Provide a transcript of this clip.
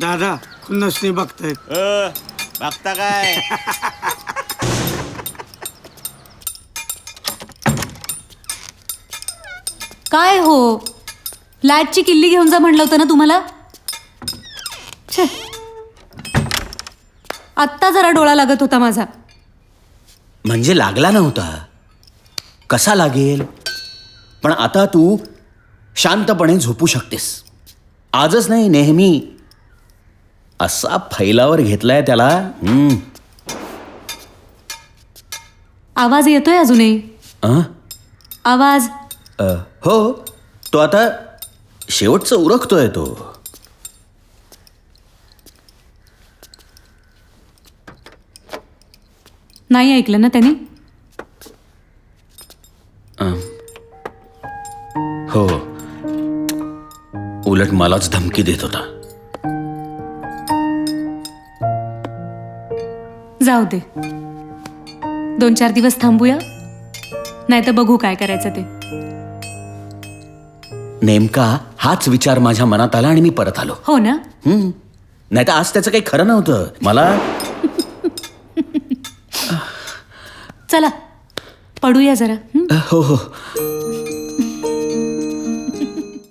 दादा नसनी बघतायत. बघता काय? काय हो, लाईटची किल्ली घेऊन जा म्हणलं होतं ना तुम्हाला. छे, आत्ता जरा डोळा लागत होता माझा. म्हणजे लागला नव्हता, कसा लागेल? पण आता तू शांतपणे झोपू शकतेस. आजच नाही, नेहमी. असा फैलावर घेतलाय त्याला. आवाज येतोय अजूनही? आवाज? हो, तो आता शेवटचं उरकतोय तो. नाही ऐकलं ना त्याने? हो, उलट मलाच धमकी देत होता. जाऊ दे, 2-4 दिवस थांबूया, नाही तर बघू काय करायचं ते. नेमका हाच विचार माझ्या मनात आला आणि मी परत आलो. हो ना? नाही तर आज त्याचं काही खरं नव्हतं. मला चला पडूया जरा. हो हो